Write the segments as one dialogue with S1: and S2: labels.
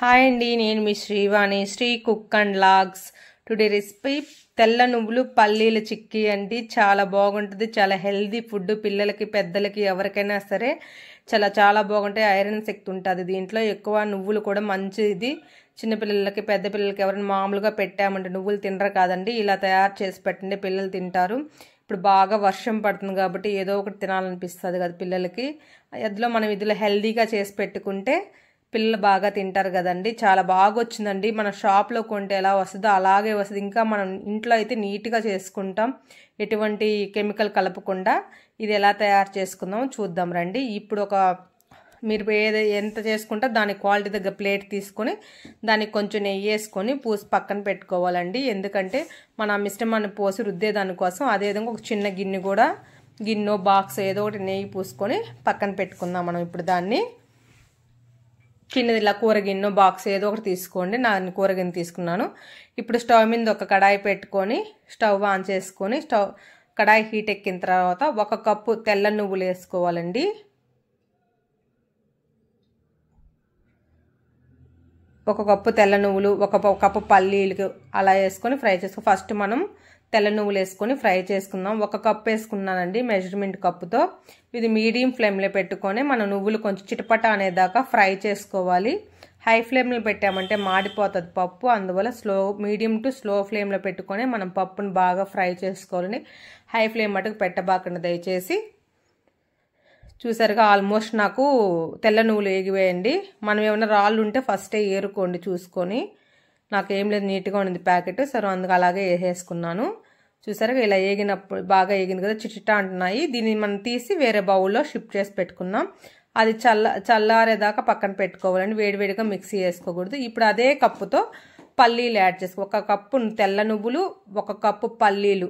S1: Hi అండి, నేను మీ Srivani, Sri cook and vlogs. Today recipe తెల్ల నువ్వులు పల్లీల చిక్కీ అండి. చాలా బాగుంటుంది, చాలా హెల్దీ ఫుడ్. పిల్లలకి పెద్దలకి ఎవరికైనా సరే చాలా బాగుంటాయి. ఐరన్ శక్తి ఉంటుంది దీంట్లో. ఎక్కువ నువ్వులు కూడా మంచిది. చిన్నపిల్లలకి పెద్ద పిల్లలకి ఎవరైనా మామూలుగా పెట్టామంటే నువ్వులు తినరు కాదండి, ఇలా తయారు చేసి పెట్టండి, పిల్లలు తింటారు. ఇప్పుడు బాగా వర్షం పడుతుంది కాబట్టి ఏదో ఒకటి తినాలనిపిస్తుంది కదా పిల్లలకి. అందులో మనం ఇదిలో హెల్దీగా చేసి పెట్టుకుంటే పిల్లలు బాగా తింటారు కదండి. చాలా బాగా వచ్చిందండి. మన షాప్లో కొంటే ఎలా వస్తుందో అలాగే వస్తుంది. ఇంకా మనం ఇంట్లో అయితే నీట్గా చేసుకుంటాం, ఎటువంటి కెమికల్ కలపకుండా. ఇది ఎలా తయారు చేసుకుందాం చూద్దాం రండి. ఇప్పుడు మీరు ఎంత చేసుకుంటారో దాని క్వాలిటీ దగ్గర ప్లేట్ తీసుకొని దానికి కొంచెం నెయ్యి వేసుకొని పూసి పక్కన పెట్టుకోవాలండి. ఎందుకంటే మన మిశ్రమాన్ని పోసి రుద్దే దానికోసం. అదేవిధంగా ఒక చిన్న గిన్నె బాక్స్ ఏదో ఒకటి నెయ్యి పూసుకొని పక్కన పెట్టుకుందాం మనం. ఇప్పుడు దాన్ని చిన్నది ఇలా కూరగిన్నె బాక్స్ ఏదో ఒకటి తీసుకోండి. నేను కూరగిన్నె తీసుకున్నాను. ఇప్పుడు స్టవ్ మీద ఒక కడాయి పెట్టుకొని స్టవ్ ఆన్ చేసుకొని కడాయి హీట్ ఎక్కిన తర్వాత 1 కప్పు తెల్ల నువ్వులు వేసుకోవాలండి. 1 కప్పు తెల్ల నువ్వులు, 1 కప్పు పల్లీలు అలా వేసుకొని ఫ్రై చేసుకో. ఫస్ట్ మనం తెల్ల నువ్వులు వేసుకొని ఫ్రై చేసుకుందాం. 1 కప్పు వేసుకున్నానండి మెజర్మెంట్ కప్పుతో. ఇది మీడియం ఫ్లేమ్లో పెట్టుకొని మనం నువ్వులు కొంచెం చిటపట అనేదాకా ఫ్రై చేసుకోవాలి. హై ఫ్లేమ్లో పెట్టామంటే మాడిపోతుంది పప్పు. అందువల్ల మీడియం టు స్లో ఫ్లేమ్లో పెట్టుకొని మనం పప్పును బాగా ఫ్రై చేసుకోవాలని. హై ఫ్లేమ్ మటుకు పెట్టబాకండి దయచేసి. చూసారుగా ఆల్మోస్ట్ నాకు తెల్ల నువ్వులు ఏగివేయండి. మనం ఏమైనా రాళ్ళు ఉంటే ఫస్టే ఏరుకోండి చూసుకొని. నాకేం లేదు, నీట్గా ఉంది ప్యాకెట్. సరే అందుకు అలాగే వేసేసుకున్నాను. చూసారుగా ఇలా ఏగినప్పుడు బాగా ఏగింది కదా, చిటా అంటున్నాయి. దీన్ని మనం తీసి వేరే బౌల్లో షిఫ్ట్ చేసి పెట్టుకుందాం. అది చల్లారేదాకా పక్కన పెట్టుకోవాలండి. వేడివేడిగా మిక్సీ వేసుకోకూడదు. ఇప్పుడు అదే కప్పుతో పల్లీలు యాడ్ చేసుకో. 1 కప్పు తెల్ల నువ్వులు, 1 కప్పు పల్లీలు.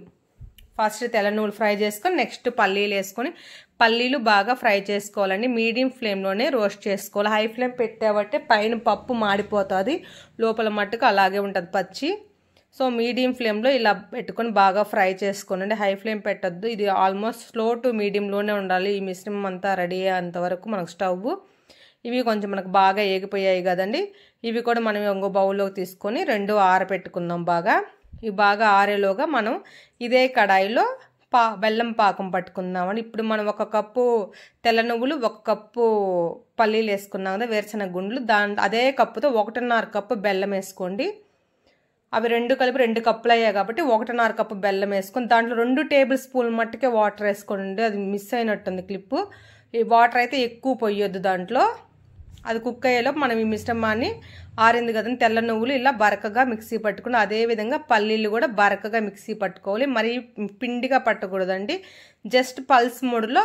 S1: ఫస్ట్ తెల్ల నువ్వులు ఫ్రై చేసుకొని నెక్స్ట్ పల్లీలు వేసుకొని పల్లీలు బాగా ఫ్రై చేసుకోవాలండి. మీడియం ఫ్లేమ్లోనే రోస్ట్ చేసుకోవాలి. హై ఫ్లేమ్ పెట్టాబట్టే పైన పప్పు మాడిపోతుంది, లోపల మట్టుకు అలాగే ఉంటుంది పచ్చి. సో మీడియం ఫ్లేమ్లో ఇలా పెట్టుకొని బాగా ఫ్రై చేసుకోనండి. హై ఫ్లేమ్ పెట్టద్దు. ఇది ఆల్మోస్ట్ స్లో టు మీడియంలోనే ఉండాలి. ఈ మిశ్రమం అంతా రెడీ అయ్యేంత వరకు మనకు స్టవ్. ఇవి కొంచెం మనకు బాగా ఏగిపోయాయి కదండి. ఇవి కూడా మనం ఇంకో బౌల్లోకి తీసుకొని 2 ఆరబెట్టుకుందాం బాగా. ఇవి బాగా ఆరేలోగా మనం ఇదే కడాయిలో బెల్లం పాకం పట్టుకుందామని. ఇప్పుడు మనం 1 కప్పు తెల్ల నువ్వులు, 1 కప్పు పల్లీలు వేసుకున్నాం కదా, వేరుశనగ గుండ్లు. అదే కప్పుతో 1.5 కప్పు బెల్లం వేసుకోండి. అవి 2 కలిపి 2 కప్పులు అయ్యాయి కాబట్టి 1.5 కప్పు బెల్లం వేసుకొని దాంట్లో 2 టేబుల్ స్పూన్ మట్టుకే వాటర్ వేసుకోండి. అది మిస్ అయినట్టుంది క్లిప్పు. ఈ వాటర్ అయితే ఎక్కువ పోయొద్దు దాంట్లో. అది కుక్ అయ్యేలోపు మనం ఈ మిశ్రమాన్ని ఆరింది కదండి తెల్ల నువ్వులు ఇలా బరకగా మిక్సీ పట్టుకుని, అదేవిధంగా పల్లీలు కూడా బరకగా మిక్సీ పట్టుకోవాలి. మరి పిండిగా పట్టకూడదండి. జస్ట్ పల్స్ మోడ్లో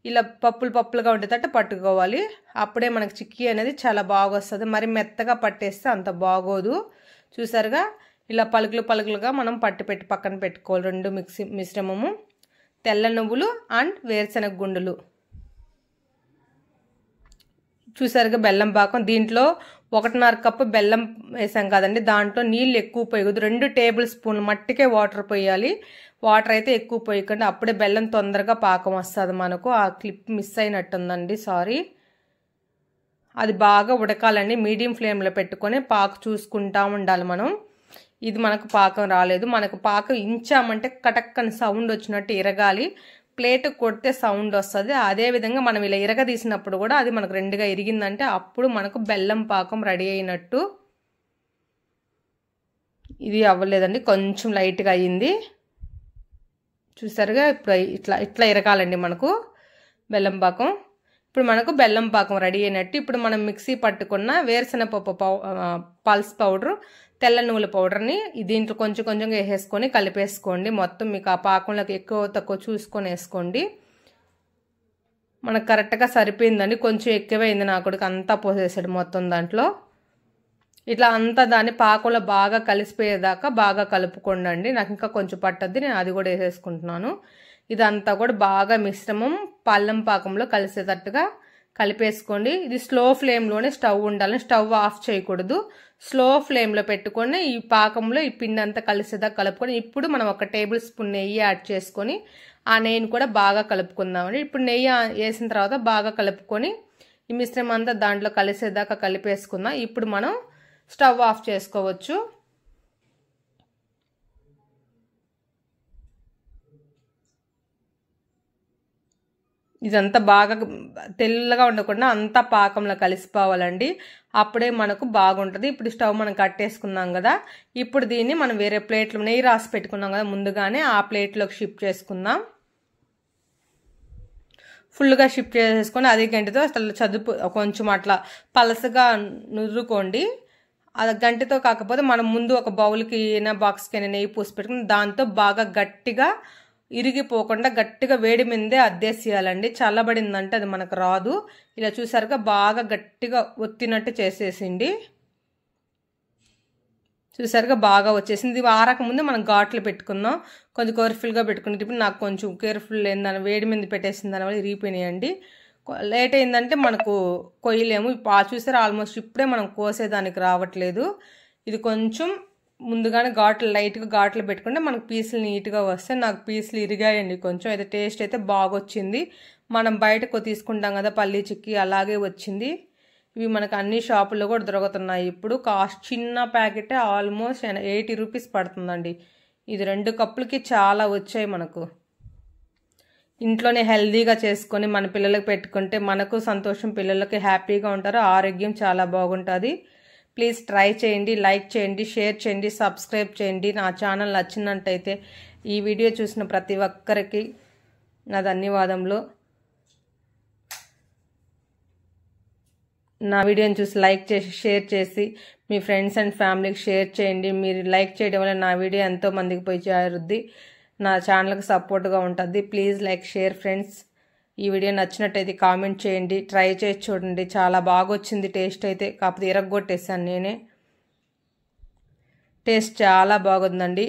S1: ఇలా పప్పులుగా ఉండేటట్టు పట్టుకోవాలి. అప్పుడే మనకు చిక్కీ అనేది చాలా బాగా వస్తుంది. మరి మెత్తగా పట్టేస్తే అంత బాగోదు. చూసారుగా ఇలా పలుకులుగా మనం పెట్టి పక్కన పెట్టుకోవాలి. 2 మిశ్రమము తెల్ల నువ్వులు అండ్ వేరుశనగ గుండులు. చూసారుగా బెల్లం పాకం. దీంట్లో 1.5 కప్పు బెల్లం వేసాం కదండి, దాంట్లో నీళ్ళు ఎక్కువ పోయకూడదు. 2 టేబుల్ స్పూన్ మట్టికే వాటర్ పోయాలి. వాటర్ అయితే ఎక్కువ పోయకండి, అప్పుడే బెల్లం తొందరగా పాకం వస్తుంది మనకు. ఆ క్లిప్ మిస్ అయినట్టుందండి, సారీ. అది బాగా ఉడకాలండి. మీడియం ఫ్లేమ్లో పెట్టుకొని పాకు చూసుకుంటా ఉండాలి మనం. ఇది మనకు పాకం రాలేదు. మనకు పాకం ఇంచామంటే కటక్కని సౌండ్ వచ్చినట్టు ఇరగాలి. ప్లేట్ కొడితే సౌండ్ వస్తుంది. అదేవిధంగా మనం ఇలా ఇరగదీసినప్పుడు కూడా అది మనకు 2గా ఇరిగిందంటే అప్పుడు మనకు బెల్లం పాకం రెడీ అయినట్టు. ఇది అవ్వలేదండి, కొంచెం లైట్గా అయ్యింది. చూసారుగా ఇప్పుడు ఇట్లా ఇరగాలండి మనకు బెల్లం పాకం. ఇప్పుడు మనకు బెల్లం పాకం రెడీ అయినట్టు. ఇప్పుడు మనం మిక్సీ పట్టుకున్న వేరుశనగపప్పు పల్స్ పౌడర్, తెల్ల నువ్వుల పౌడర్ని దీంట్లో కొంచెంగా వేసేసుకొని కలిపేసుకోండి. మొత్తం మీకు ఆ పాకంలోకి ఎక్కువ తక్కువ చూసుకొని వేసుకోండి. మనకు కరెక్ట్గా సరిపోయిందండి. కొంచెం ఎక్కువైంది నా కొడుకు, అంతా పోసేసాడు మొత్తం దాంట్లో. ఇట్లా అంతా దాన్ని పాకంలో బాగా కలిసిపోయేదాకా బాగా కలుపుకోండి. నాకు ఇంకా కొంచెం పట్టద్ది, నేను అది కూడా వేసేసుకుంటున్నాను. ఇదంతా కూడా బాగా మిశ్రమం పళ్ళెం పాకంలో కలిసేటట్టుగా కలిపేసుకోండి. ఇది స్లో ఫ్లేమ్లోనే స్టవ్ ఉండాలని, స్టవ్ ఆఫ్ చేయకూడదు. స్లో ఫ్లేమ్లో పెట్టుకొని ఈ పాకంలో ఈ పిండి అంతా కలిసేదాకా కలుపుకొని ఇప్పుడు మనం 1 టేబుల్ స్పూన్ నెయ్యి యాడ్ చేసుకొని ఆ నెయ్యిని కూడా బాగా కలుపుకుందామండి. ఇప్పుడు నెయ్యి వేసిన తర్వాత బాగా కలుపుకొని ఈ మిశ్రమం అంతా దాంట్లో కలిసేదాకా కలిపేసుకుందాం. ఇప్పుడు మనం స్టవ్ ఆఫ్ చేసుకోవచ్చు. ఇదంతా బాగా తెల్లగా ఉండకుండా అంతా పాకంలో కలిసిపోవాలండి. అప్పుడే మనకు బాగుంటుంది. ఇప్పుడు స్టవ్ మనం కట్టేసుకున్నాం కదా, ఇప్పుడు దీన్ని మనం వేరే ప్లేట్లో నెయ్యి రాసి పెట్టుకున్నాం కదా ముందుగానే, ఆ ప్లేట్లోకి షిఫ్ట్ చేసుకుందాం. ఫుల్గా షిఫ్ట్ చేసేసుకొని అదే గంటతో అసలు చదుపు కొంచెం అట్లా పలసగా నురుకోండి. అది గంటతో కాకపోతే మనం ముందు ఒక బౌల్కి అయినా బాక్స్కి అయినా నెయ్యి పూసి పెట్టుకుని దాంతో బాగా గట్టిగా ఇరిగిపోకుండా గట్టిగా వేడి మీదే అద్దేసేయాలండి. చల్లబడిందంటే అది మనకు రాదు. ఇలా చూసారుగా బాగా గట్టిగా ఒత్తినట్టు చేసేసింది. చూసారుగా బాగా వచ్చేసింది. ఇది ఆరకముందే మనం ఘాట్లు పెట్టుకుందాం. కొంచెం కేర్ఫుల్గా పెట్టుకుని, ఇప్పుడు నాకు కొంచెం కేర్ఫుల్ ఏందని వేడి మీద పెట్టేసిన దానివల్ల ఇరిగిపోయినాయండి. లేట్ అయిందంటే మనకు కొయ్యలేము. చూసారు ఆల్మోస్ట్ ఇప్పుడే మనం కోసేదానికి రావట్లేదు. ఇది కొంచెం ముందుగానే లైట్గా ఘాట్లు పెట్టుకుంటే మనకు పీసులు నీట్గా వస్తాయి. నాకు పీసులు ఇరిగాయండి కొంచెం. అయితే టేస్ట్ అయితే బాగా వచ్చింది. మనం బయటకు తీసుకుంటాం కదా పల్లీ చిక్కీ, అలాగే వచ్చింది. ఇవి మనకు అన్ని షాపుల్లో కూడా దొరుకుతున్నాయి. ఇప్పుడు కాస్ట్ చిన్న ప్యాకెట్ ఆల్మోస్ట్ 80 రూపీస్ పడుతుందండి. ఇది 2 కప్పులకి చాలా వచ్చాయి మనకు. ఇంట్లోనే హెల్దీగా చేసుకొని మన పిల్లలకి పెట్టుకుంటే మనకు సంతోషం, పిల్లలకి హ్యాపీగా ఉంటారు, ఆరోగ్యం చాలా బాగుంటుంది. ప్లీజ్ ట్రై చేయండి, లైక్ చేయండి, షేర్ చేయండి, సబ్స్క్రైబ్ చేయండి. నా ఛానల్ నచ్చినట్టయితే ఈ వీడియో చూసిన ప్రతి ఒక్కరికి నా ధన్యవాదములు. నా వీడియోని చూసి లైక్ చేసి షేర్ చేసి మీ ఫ్రెండ్స్ అండ్ ఫ్యామిలీకి షేర్ చేయండి. మీరు లైక్ చేయడం వల్ల నా వీడియో ఎంతో మందికి పోయి చేరుద్ది, నా ఛానల్కి సపోర్ట్గా ఉంటుంది. Please like share friends. ఈ వీడియో నచ్చినట్టయితే కామెంట్ చేయండి, ట్రై చేసి చూడండి. చాలా బాగా వచ్చింది టేస్ట్ అయితే, కాకపోతే ఇరగొట్టేసాను నేనే. టేస్ట్ చాలా బాగుందండి,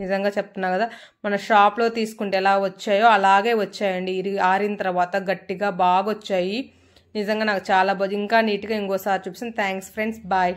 S1: నిజంగా చెప్తున్నా కదా. మన షాప్లో తీసుకుంటే ఎలా వచ్చాయో అలాగే వచ్చాయండి. ఆరిన తర్వాత గట్టిగా బాగా వచ్చాయి. నిజంగా నాకు చాలా బాగుంది. ఇంకా నీట్గా ఇంకోసారి చూపిస్తాను. Thanks friends, bye.